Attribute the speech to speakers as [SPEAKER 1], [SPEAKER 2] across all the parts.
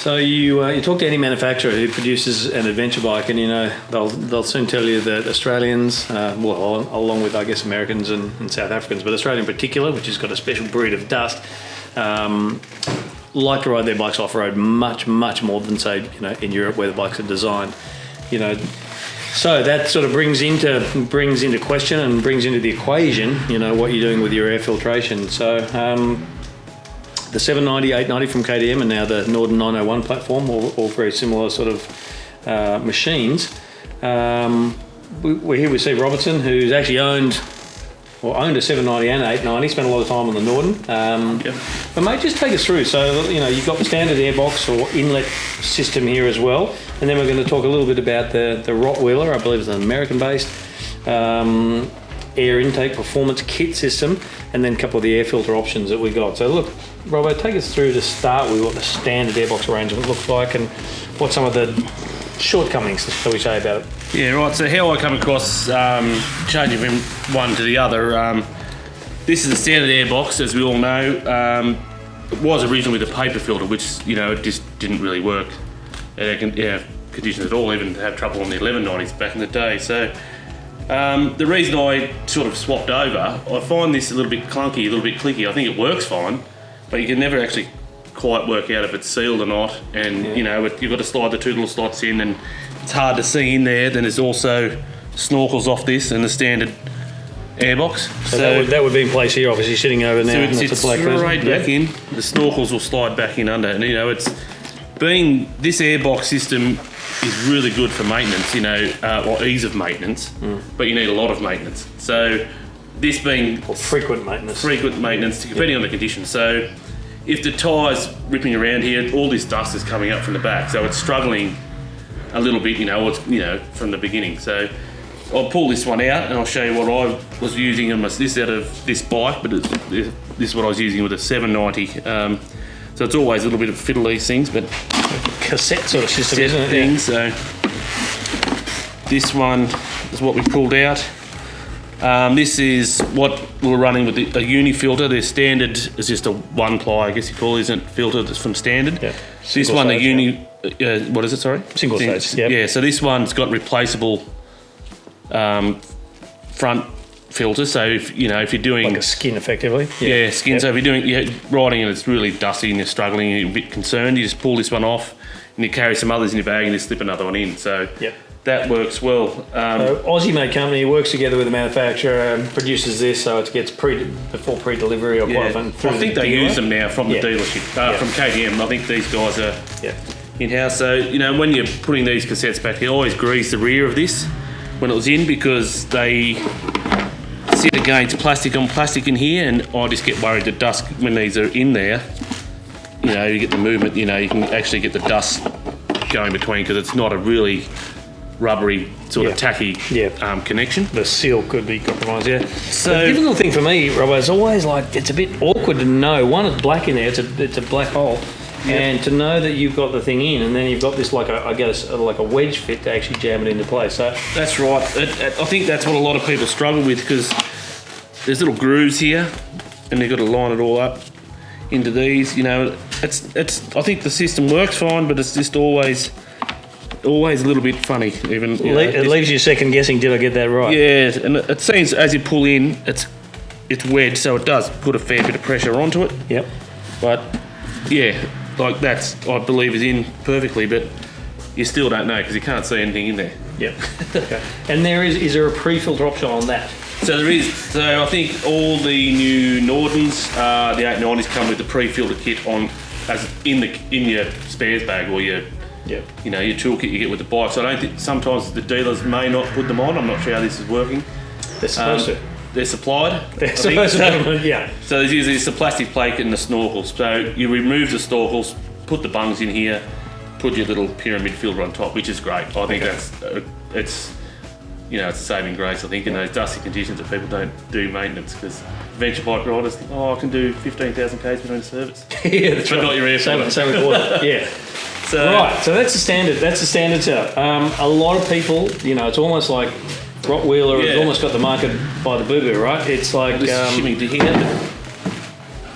[SPEAKER 1] So you talk to any manufacturer who produces an adventure bike, and they'll soon tell you that Australians, along with I guess Americans and South Africans, but Australia in particular, which has got a special breed of dust, like to ride their bikes off road much more than say in Europe where the bikes are designed. So that sort of brings into question and brings into the equation, what you're doing with your air filtration. So the 790, 890 from KTM and now the Norden 901 platform, all very similar sort of machines. We're here with Steve Robertson, who's actually owned a 790 and 890, spent a lot of time on the Norden. But mate, just take us through. So, you've got the standard airbox or inlet system here as well. And then we're going to talk a little bit about the Rottweiler, I believe it's an American-based air intake performance kit system, and then a couple of the air filter options that we got. So look, Robbo, take us through to start with what the standard airbox arrangement looks like and what some of the shortcomings, shall we say, about it.
[SPEAKER 2] Yeah, right. So how I come across changing from one to the other, this is a standard airbox, as we all know. It was originally with a paper filter, which, it just didn't really work at conditions at all, even had trouble on the 1190s back in the day. So the reason I sort of swapped over, I find this a little bit clunky, a little bit clicky. I think it works fine, but you can never actually quite work out if it's sealed or not. And, you've got to slide the two little slots in, and it's hard to see in there. Then there's also snorkels off this and the standard airbox.
[SPEAKER 1] So that would be in place here, obviously, sitting over now.
[SPEAKER 2] So it sits straight back in. The snorkels will slide back in under. And, this airbox system is really good for maintenance, or ease of maintenance, but you need a lot of maintenance. So this being...
[SPEAKER 1] frequent maintenance.
[SPEAKER 2] Depending on the conditions. So if the tyre's ripping around here, all this dust is coming up from the back, so it's struggling a little bit, from the beginning. So I'll pull this one out and I'll show you what I was using on this out of this bike, but this is what I was using with a 790. So it's always a little bit of fiddle these things, but
[SPEAKER 1] cassette sort of system, isn't it?
[SPEAKER 2] Thing. So this one is what we pulled out. This is what we're running with a UniFIlter. Their standard is just a one ply, I guess you call it, isn't it? Filter that's from standard. Yeah. This one, the what is it? Sorry,
[SPEAKER 1] single stage. Yep.
[SPEAKER 2] Yeah. So this one's got replaceable front filter. So if you're doing
[SPEAKER 1] like a skin, effectively.
[SPEAKER 2] Yeah, skin. Yep. So if you're doing riding and it's really dusty and you're struggling and you're a bit concerned, you just pull this one off and you carry some others in your bag and you slip another one in. So that works well.
[SPEAKER 1] Aussie-made company works together with the manufacturer, produces this, so it gets before pre-delivery or qualifying.
[SPEAKER 2] I think they use them now from the dealership, from KTM. I think these guys are in-house. So when you're putting these cassettes back, you always grease the rear of this when it was in, because they sit against plastic on plastic in here, and I just get worried that dust, when these are in there, you get the movement, you can actually get the dust going between, because it's not a really rubbery sort of tacky connection.
[SPEAKER 1] The seal could be compromised, So the difficult thing for me, Robert, is always it's a bit awkward to know. One, it's black in there, it's a black hole. And to know that you've got the thing in, and then you've got this like a wedge fit to actually jam it into place. So
[SPEAKER 2] that's right. I think that's what a lot of people struggle with, because there's little grooves here, and they've got to line it all up into these. It's. I think the system works fine, but it's just always a little bit funny. Even
[SPEAKER 1] it leaves you second guessing. Did I get that right?
[SPEAKER 2] Yeah, and it seems as you pull in, it's wedged, so it does put a fair bit of pressure onto it.
[SPEAKER 1] Yep.
[SPEAKER 2] But that's, I believe, is in perfectly, but you still don't know because you can't see anything in there.
[SPEAKER 1] Yep. Okay. And is there a pre-filter option on that?
[SPEAKER 2] So there is. So I think all the new Nordens, the 890s, come with the pre-filter kit on, as in your spares bag or your toolkit you get with the bike. So I don't think, sometimes the dealers may not put them on. I'm not sure how this is working.
[SPEAKER 1] They're supposed to.
[SPEAKER 2] They're supplied.
[SPEAKER 1] They're supposed to, yeah.
[SPEAKER 2] So there's usually the plastic plate and the snorkels. So you remove the snorkels, put the bungs in here, put your little pyramid filter on top, which is great. I think it's a saving grace, I think, in those dusty conditions that people don't do maintenance, because adventure bike riders think, I can do 15,000 k's between service.
[SPEAKER 1] Yeah, that's
[SPEAKER 2] but
[SPEAKER 1] right.
[SPEAKER 2] Not your air filter.
[SPEAKER 1] Same with water. Yeah. So that's the standard. That's the standard setup. A lot of people, it's almost like Rottweiler has almost got the market by the boo-boo, right? It's like
[SPEAKER 2] shimming to here.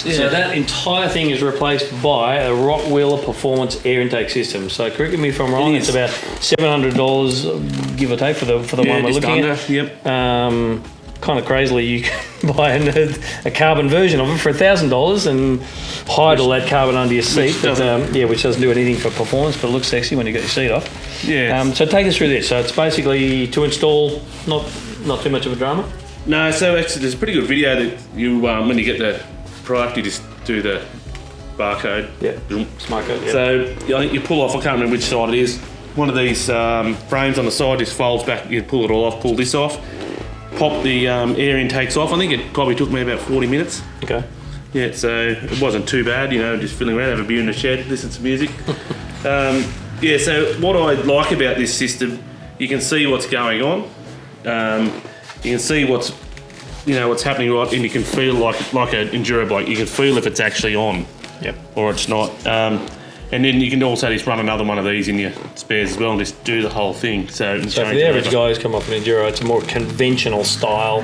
[SPEAKER 1] So that entire thing is replaced by a Rottweiler Performance air intake system. So correct me if I'm wrong. It's about $700, give or take, for the one we're looking at.
[SPEAKER 2] Yep.
[SPEAKER 1] Kind of crazily, you can buy a carbon version of it for $1,000 and hide all that carbon under your seat. Which doesn't do anything for performance, but it looks sexy when you get your seat off.
[SPEAKER 2] Yeah.
[SPEAKER 1] So take us through this. So it's basically to install, not too much of a drama.
[SPEAKER 2] No, so actually there's a pretty good video that you when you get the product, you just do the barcode.
[SPEAKER 1] Yeah. Smart code. Yeah.
[SPEAKER 2] So I think you pull off. I can't remember which side it is. One of these frames on the side just folds back. You pull it all off. Pull this off. Pop the air intakes off. I think it probably took me about 40 minutes.
[SPEAKER 1] Okay.
[SPEAKER 2] Yeah, so it wasn't too bad, just fiddling around, have a beer in the shed, listen to music. So what I like about this system, you can see what's going on. You can see what's happening, right, and you can feel like an enduro bike. You can feel if it's actually on, or it's not. And then you can also just run another one of these in your spares as well and just do the whole thing. So
[SPEAKER 1] for the average guy who's come off an enduro, it's a more conventional style,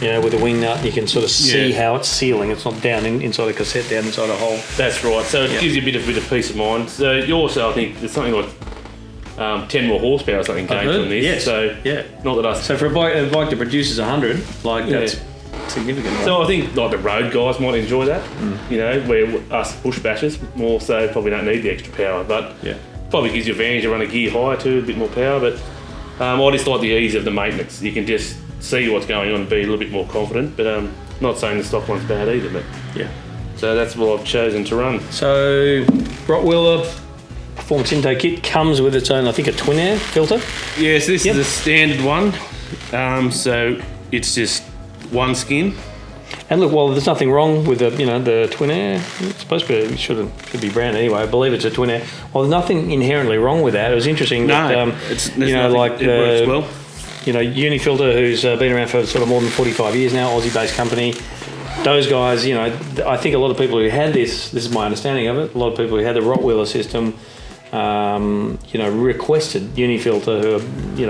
[SPEAKER 1] with a wing nut. You can sort of see how it's sealing. It's not down inside a cassette, down inside a hole.
[SPEAKER 2] That's right. So it gives you a bit of peace of mind. So you also, I think, there's something like 10 more horsepower or something gained from this.
[SPEAKER 1] Yes.
[SPEAKER 2] So not that
[SPEAKER 1] So for a bike that produces 100, that's significant. Right?
[SPEAKER 2] So I think like the road guys might enjoy that. Where us push bashers more so probably don't need the extra power, but probably gives you advantage to run a gear higher too, a bit more power. But I just like the ease of the maintenance. You can just see what's going on and be a little bit more confident. But not saying the stock one's bad either. But so that's what I've chosen to run.
[SPEAKER 1] So Rottweiler Performance Intake Kit comes with its own, I think, a twin air filter.
[SPEAKER 2] Yeah, so this is the standard one. So it's just one skin.
[SPEAKER 1] And look, well, there's nothing wrong with the twin air. It's supposed to be, should be brand anyway. I believe it's a twin air. Well, there's nothing inherently wrong with that. It was interesting that
[SPEAKER 2] it works well.
[SPEAKER 1] UniFIlter, who's been around for sort of more than 45 years now, Aussie-based company. Those guys, I think a lot of people who had this is my understanding of it. A lot of people who had the Rottweiler system, requested UniFIlter, who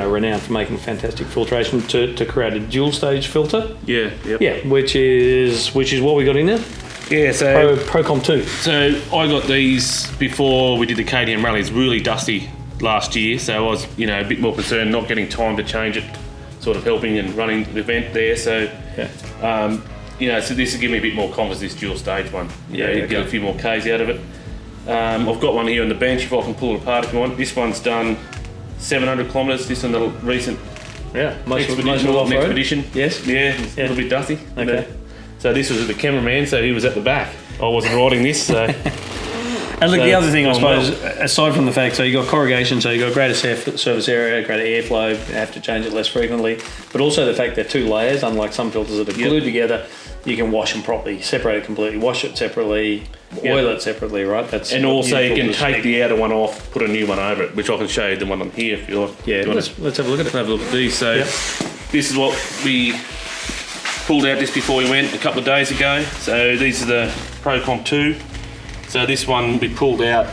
[SPEAKER 1] are, renowned for making fantastic filtration, to create a dual stage filter. Which is what we got in there.
[SPEAKER 2] Yeah, so
[SPEAKER 1] ProComp2.
[SPEAKER 2] So I got these before we did the KTM rally. It's really dusty last year, so I was a bit more concerned not getting time to change it, sort of helping and running the event there. So so this will give me a bit more confidence, this dual stage one. Get a few more Ks out of it. I've got one here on the bench if I can pull it apart if you want. This one's done 700 kilometres, this on the recent expedition.
[SPEAKER 1] Yes.
[SPEAKER 2] Yeah, it's a little bit dusty.
[SPEAKER 1] Okay.
[SPEAKER 2] So this was the cameraman, so he was at the back. I wasn't riding this, so...
[SPEAKER 1] And look, the other thing, I suppose, aside from the fact, so you got corrugation, so you got greater surface area, greater airflow, you have to change it less frequently, but also the fact they're two layers, unlike some filters that are glued together, you can wash them properly, separate it completely, wash it separately, oil it separately, right?
[SPEAKER 2] And also you can take the outer one off, put a new one over it, which I can show you the one on here if you like.
[SPEAKER 1] Yeah, let's have a look at it.
[SPEAKER 2] Have a look at these. So this is what we pulled out just before we went a couple of days ago. So these are the ProComp2. So this one we pulled out,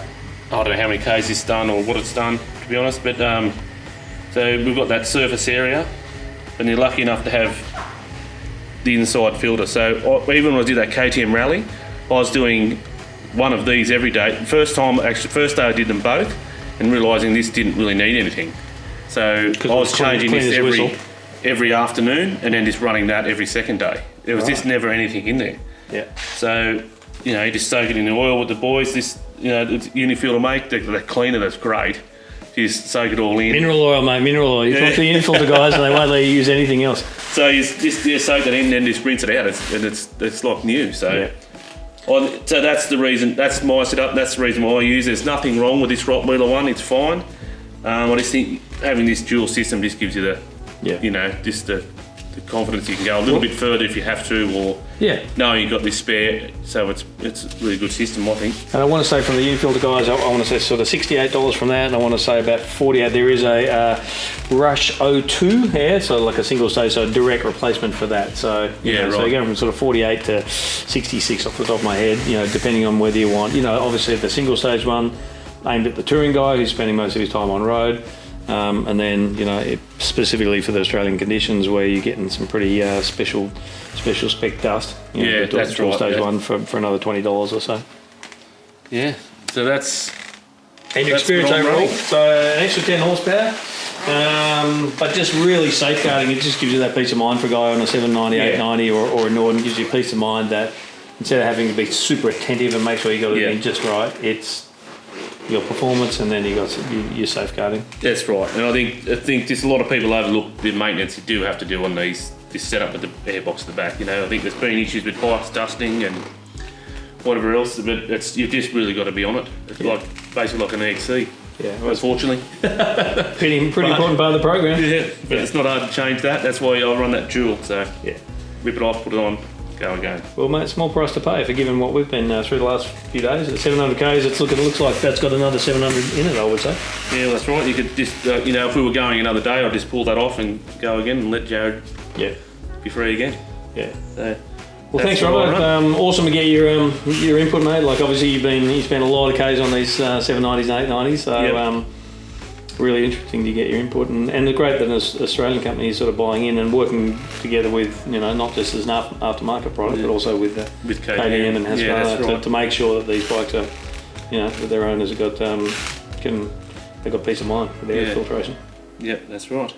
[SPEAKER 2] I don't know how many Ks it's done or what it's done, to be honest, but so we've got that surface area, and you're lucky enough to have the inside filter. So even when I did that KTM rally, I was doing one of these every day. First day I did them both, and realising this didn't really need anything. So I was changing this every afternoon, and then just running that every second day. There was just never anything in there.
[SPEAKER 1] Yeah.
[SPEAKER 2] So you just soak it in the oil with the boys. This, UniFIlter make the cleaner. That's great. You just soak it all in.
[SPEAKER 1] Mineral oil, mate. Mineral oil. You talk to the UniFIlter guys, and they won't let you use anything else.
[SPEAKER 2] So you just soak it in, and then just rinse it out, and it's like new. So, so that's the reason. That's my setup. That's the reason why I use it. There's nothing wrong with this Rottweiler one. It's fine. I just think having this dual system just gives you the, just the confidence you can go a little bit further if you have to, or knowing you've got this spare. So it's a really good system, I think.
[SPEAKER 1] And I want to say from the UniFIlter guys, I want to say sort of $68 from that, and I want to say about $48. There is a Rush 02, so like a single stage, so a direct replacement for that. So so you're going from sort of 48 to 66 off the top of my head, depending on whether you want, obviously the single stage one aimed at the touring guy who's spending most of his time on road. And then, you know, specifically for the Australian conditions where you're getting some pretty special spec dust. You know,
[SPEAKER 2] that's right.
[SPEAKER 1] Stage 1 for another $20 or so.
[SPEAKER 2] Yeah, so that's...
[SPEAKER 1] And your experience overall. So an extra 10 horsepower, but just really safeguarding it just gives you that peace of mind for a guy on a 790, 890 or a Norden. Gives you peace of mind that instead of having to be super attentive and make sure you got it in just right, it's your performance and then you got your safeguarding.
[SPEAKER 2] That's right, and I think just a lot of people overlook the maintenance you do have to do on this setup with the airbox at the back. You know, I think there's been issues with pipes dusting and whatever else, but you've just really got to be on it. It's basically like an EXC. Yeah, well, unfortunately.
[SPEAKER 1] pretty important part of the program.
[SPEAKER 2] Yeah, but it's not hard to change that. That's why I run that dual. So rip it off, put it on, go again.
[SPEAKER 1] Well, mate, small price to pay for given what we've been through the last few days. At 700 k's, it looks like that's got another 700 in it, I would say.
[SPEAKER 2] Yeah, that's right. You could just, you know, if we were going another day, I'd just pull that off and go again and let Jared be free again.
[SPEAKER 1] Yeah.
[SPEAKER 2] So,
[SPEAKER 1] well, thanks, Robert. Awesome to get your input, mate. Like, obviously, you spent a lot of k's on these 790s and 890s, so really interesting to get your input. And it's great that an Australian company is sort of buying in and working together with, you know, not just as an aftermarket product, but also with KTM and Husqvarna to make sure that these bikes are, you know, that their owners have got they've got peace of mind with their air filtration.
[SPEAKER 2] Yep, that's right.